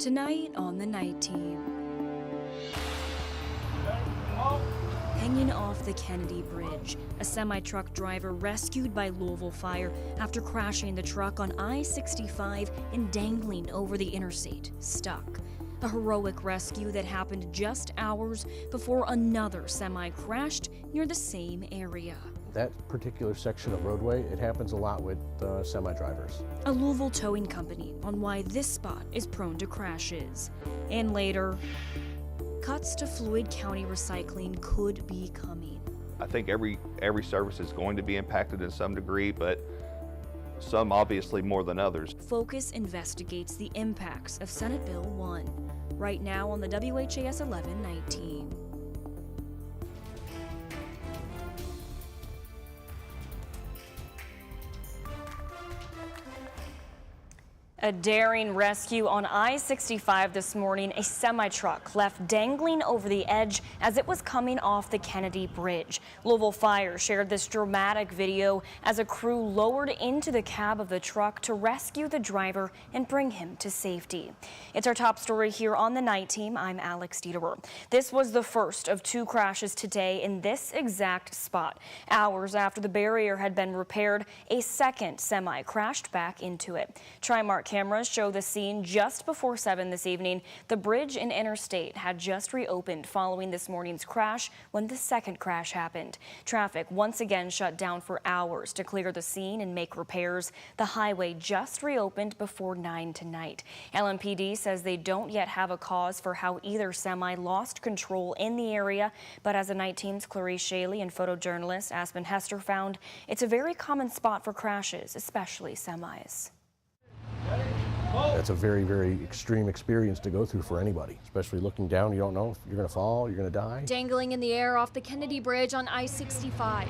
Tonight on the Night Team. Hanging off the Kennedy Bridge, a semi-truck driver rescued by Louisville Fire after crashing the truck on I-65 and dangling over the interstate, stuck. A heroic rescue that happened just hours before another semi crashed near the same area. That particular section of roadway, it happens a lot with semi-drivers. A Louisville towing company on why this spot is prone to crashes. And later, cuts to Floyd County recycling could be coming. I think every service is going to be impacted in some degree, but some obviously more than others. Focus investigates the impacts of Senate Bill 1. Right now on the WHAS11 Night Team. A daring rescue on I-65 this morning. A semi-truck left dangling over the edge as it was coming off the Kennedy Bridge. Louisville Fire shared this dramatic video as a crew lowered into the cab of the truck to rescue the driver and bring him to safety. It's our top story here on the Night Team. I'm Alex Dieterer. This was the first of two crashes today in this exact spot. Hours after the barrier had been repaired, a second semi crashed back into it. Trimark cameras show the scene just before 7 this evening. The bridge and interstate had just reopened following this morning's crash when the second crash happened. Traffic once again shut down for hours to clear the scene and make repairs. The highway just reopened before 9 tonight. LMPD says they don't yet have a cause for how either semi lost control in the area, but as the Night Team's Clarice Shaley and photojournalist Aspen Hester found, it's a very common spot for crashes, especially semis. That's a very, very extreme experience to go through for anybody, especially looking down. You don't know if you're going to fall, you're going to die. Dangling in the air off the Kennedy Bridge on I-65.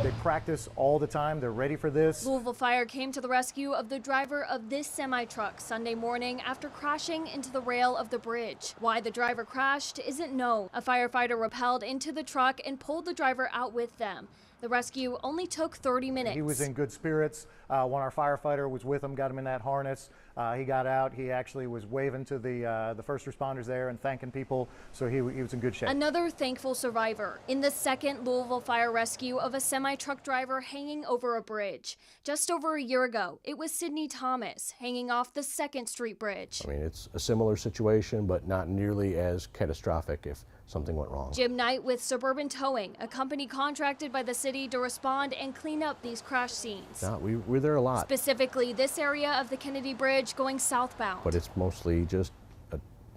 They practice all the time. They're ready for this. Louisville Fire came to the rescue of the driver of this semi-truck Sunday morning after crashing into the rail of the bridge. Why the driver crashed isn't known. A firefighter rappelled into the truck and pulled the driver out with them. The rescue only took 30 minutes. He was in good spirits. When our firefighter was with him, got him in that harness. He got out. He actually was waving to the first responders there and thanking people, so he was in good shape. Another thankful survivor in the second Louisville Fire rescue of a semi-truck driver hanging over a bridge. Just over a year ago, it was Sidney Thomas hanging off the 2nd Street Bridge. I mean, it's a similar situation, but not nearly as catastrophic if something went wrong. Jim Knight with Suburban Towing, a company contracted by the city to respond and clean up these crash scenes. No, we're there a lot. Specifically, this area of the Kennedy Bridge going southbound. But it's mostly just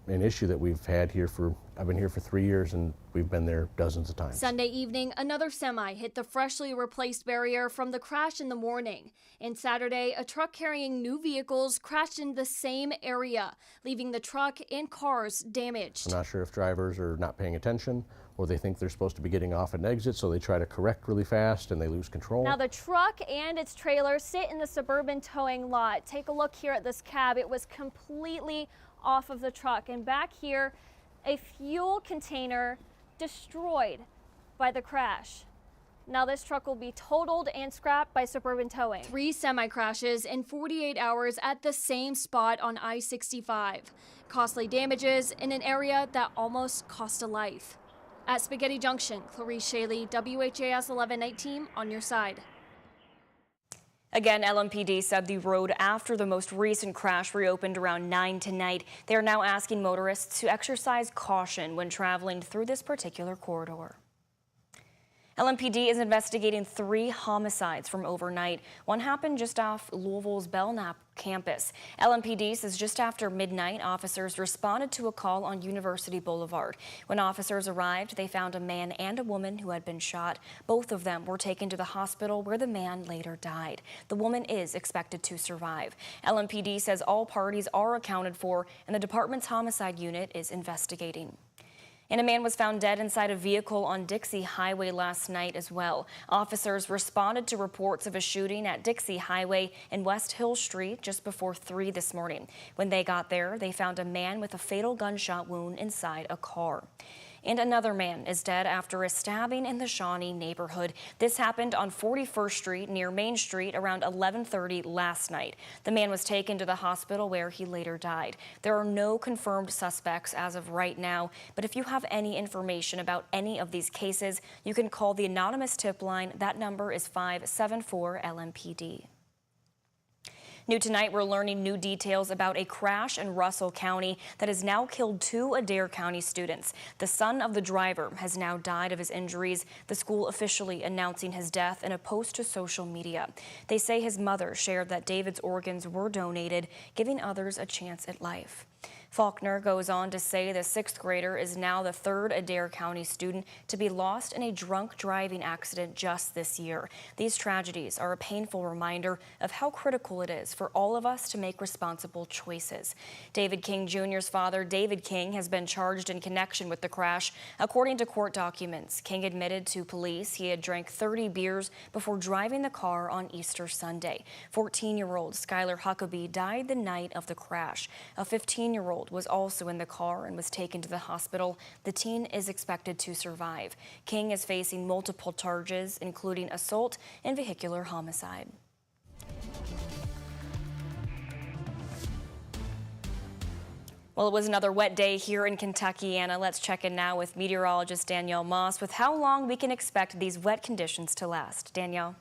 an issue that we've had here I've been here for 3 years and we've been there dozens of times. Sunday evening, another semi hit the freshly replaced barrier from the crash in the morning. And Saturday, a truck carrying new vehicles crashed in the same area, leaving the truck and cars damaged. I'm not sure if drivers are not paying attention or they think they're supposed to be getting off at an exit, so they try to correct really fast and they lose control. Now the truck and its trailer sit in the Suburban Towing lot. Take a look here at this cab. It was completely off of the truck, and back here a fuel container destroyed by the crash. Now this truck will be totaled and scrapped by Suburban Towing. 3 semi-crashes in 48 hours at the same spot on I-65. Costly damages in an area that almost cost a life. At Spaghetti Junction, Clarice Shaley, WHAS 11 Night Team on your side. Again, LMPD said the road after the most recent crash reopened around 9 tonight. They are now asking motorists to exercise caution when traveling through this particular corridor. LMPD is investigating 3 homicides from overnight. One happened just off Louisville's Belknap campus. LMPD says just after midnight, officers responded to a call on University Boulevard. When officers arrived, they found a man and a woman who had been shot. Both of them were taken to the hospital where the man later died. The woman is expected to survive. LMPD says all parties are accounted for and the department's homicide unit is investigating. And a man was found dead inside a vehicle on Dixie Highway last night as well. Officers responded to reports of a shooting at Dixie Highway and West Hill Street just before 3 this morning. When they got there, they found a man with a fatal gunshot wound inside a car. And another man is dead after a stabbing in the Shawnee neighborhood. This happened on 41st Street near Main Street around 11:30 last night. The man was taken to the hospital where he later died. There are no confirmed suspects as of right now, but if you have any information about any of these cases, you can call the anonymous tip line. That number is 574-LMPD. New tonight, we're learning new details about a crash in Russell County that has now killed 2 Adair County students. The son of the driver has now died of his injuries, the school officially announcing his death in a post to social media. They say his mother shared that David's organs were donated, giving others a chance at life. Faulkner goes on to say the 6th grader is now the 3rd Adair County student to be lost in a drunk driving accident just this year. These tragedies are a painful reminder of how critical it is for all of us to make responsible choices. David King Jr.'s father, David King, has been charged in connection with the crash. According to court documents, King admitted to police he had drank 30 beers before driving the car on Easter Sunday. 14-year-old Skylar Huckabee died the night of the crash. A 15-year-old was also in the car and was taken to the hospital. The teen is expected to survive. King is facing multiple charges, including assault and vehicular homicide. Well, it was another wet day here in Kentucky, Anna. Let's check in now with meteorologist Danielle Moss with how long we can expect these wet conditions to last. Danielle.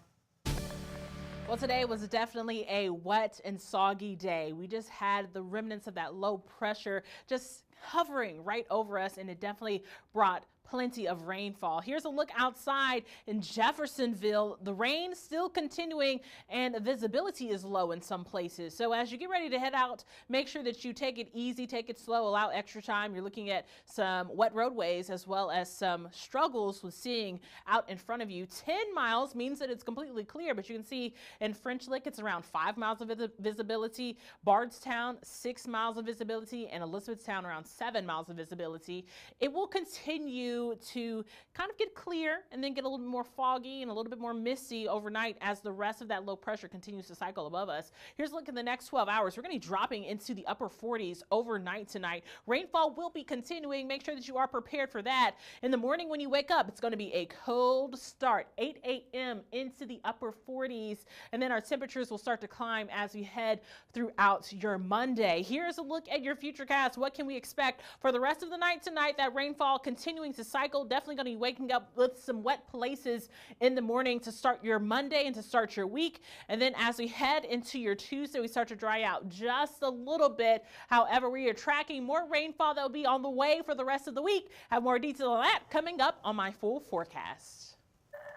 Well, today was definitely a wet and soggy day. We just had the remnants of that low pressure just hovering right over us, and it definitely brought plenty of rainfall. Here's a look outside in Jeffersonville. The rain still continuing and visibility is low in some places. So as you get ready to head out, make sure that you take it easy, take it slow, allow extra time. You're looking at some wet roadways as well as some struggles with seeing out in front of you. 10 miles means that it's completely clear, but you can see in French Lick, it's around 5 miles of visibility. Bardstown, 6 miles of visibility, and Elizabethtown around 7 miles of visibility. It will continue to kind of get clear and then get a little bit more foggy and a little bit more misty overnight as the rest of that low pressure continues to cycle above us. Here's a look at the next 12 hours. We're going to be dropping into the upper 40s overnight tonight. Rainfall will be continuing. Make sure that you are prepared for that. In the morning when you wake up, it's going to be a cold start, 8 a.m. into the upper 40s, and then our temperatures will start to climb as we head throughout your Monday. Here's a look at your futurecast. What can we expect for the rest of the night tonight? That rainfall continuing to cycle, definitely going to be waking up with some wet places in the morning to start your Monday and to start your week. And then as we head into your Tuesday, we start to dry out just a little bit. However, we are tracking more rainfall that will be on the way for the rest of the week. Have more detail on that coming up on my full forecast.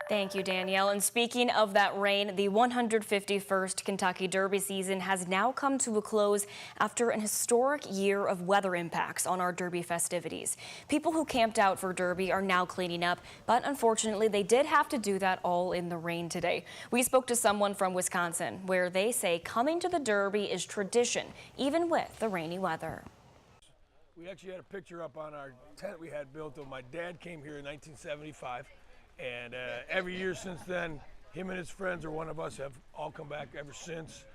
Thank you, Danielle. And speaking of that rain, the 151st Kentucky Derby season has now come to a close after an historic year of weather impacts on our Derby festivities. People who camped out for Derby are now cleaning up, but unfortunately they did have to do that all in the rain today. We spoke to someone from Wisconsin where they say coming to the Derby is tradition, even with the rainy weather. We actually had a picture up on our tent we had built when my dad came here in 1975. And every year since then, him and his friends or one of us have all come back ever since.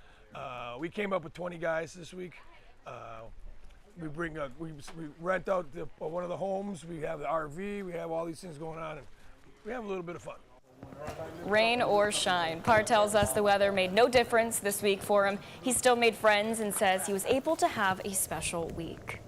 We came up with 20 guys this week. We rent out one of the homes. We have the RV. We have all these things going on, and we have a little bit of fun. Rain or shine, Parr tells us the weather made no difference this week for him. He still made friends and says he was able to have a special week.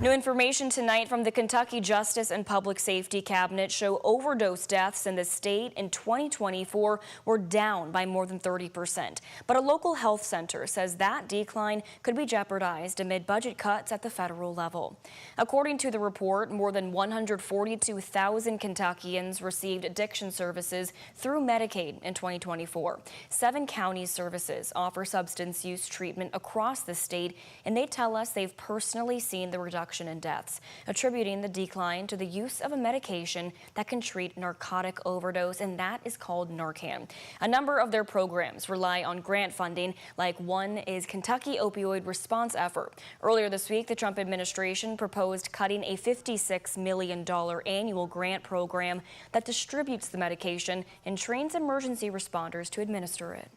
New information tonight from the Kentucky Justice and Public Safety Cabinet show overdose deaths in the state in 2024 were down by more than 30%. But a local health center says that decline could be jeopardized amid budget cuts at the federal level. According to the report, more than 142,000 Kentuckians received addiction services through Medicaid in 2024. 7 county services offer substance use treatment across the state, and they tell us they've personally seen the reduction in deaths, attributing the decline to the use of a medication that can treat narcotic overdose, and that is called Narcan. A number of their programs rely on grant funding, like one is Kentucky Opioid Response Effort. Earlier this week, the Trump administration proposed cutting a $56 million annual grant program that distributes the medication and trains emergency responders to administer it.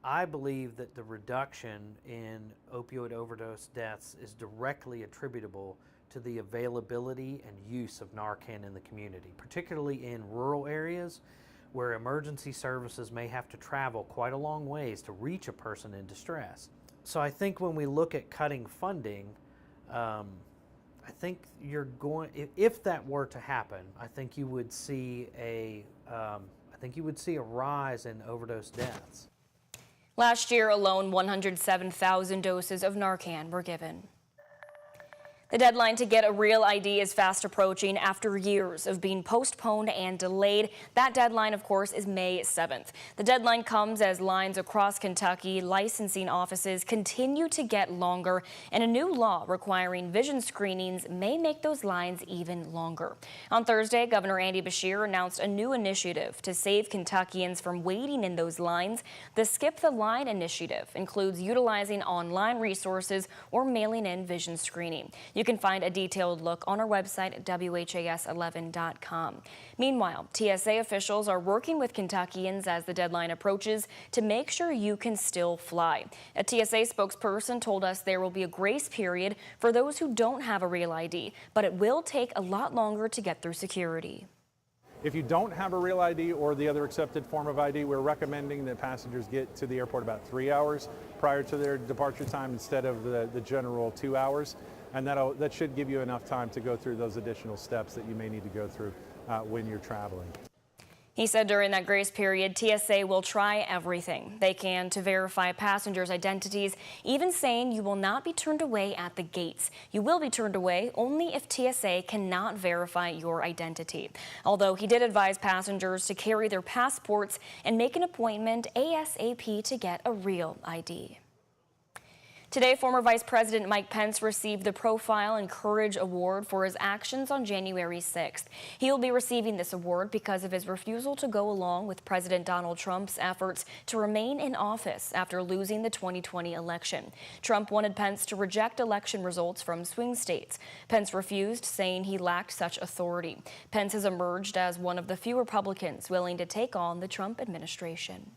I believe that the reduction in opioid overdose deaths is directly attributable to the availability and use of Narcan in the community, particularly in rural areas where emergency services may have to travel quite a long ways to reach a person in distress. So I think when we look at cutting funding, I think you're going, if that were to happen, I think you would see a rise in overdose deaths. Last year alone, 107,000 doses of Narcan were given. The deadline to get a real ID is fast approaching after years of being postponed and delayed. That deadline, of course, is May 7th. The deadline comes as lines across Kentucky, licensing offices continue to get longer, and a new law requiring vision screenings may make those lines even longer. On Thursday, Governor Andy Beshear announced a new initiative to save Kentuckians from waiting in those lines. The Skip the Line initiative includes utilizing online resources or mailing in vision screening. You can find a detailed look on our website at WHAS11.com. Meanwhile, TSA officials are working with Kentuckians as the deadline approaches to make sure you can still fly. A TSA spokesperson told us there will be a grace period for those who don't have a real ID, but it will take a lot longer to get through security. If you don't have a real ID or the other accepted form of ID, we're recommending that passengers get to the airport about 3 hours prior to their departure time instead of the general 2 hours. And that should give you enough time to go through those additional steps that you may need to go through when you're traveling. He said during that grace period, TSA will try everything they can to verify passengers' identities, even saying you will not be turned away at the gates. You will be turned away only if TSA cannot verify your identity. Although he did advise passengers to carry their passports and make an appointment ASAP to get a real ID. Today, former Vice President Mike Pence received the Profile and Courage Award for his actions on January 6th. He will be receiving this award because of his refusal to go along with President Donald Trump's efforts to remain in office after losing the 2020 election. Trump wanted Pence to reject election results from swing states. Pence refused, saying he lacked such authority. Pence has emerged as one of the few Republicans willing to take on the Trump administration.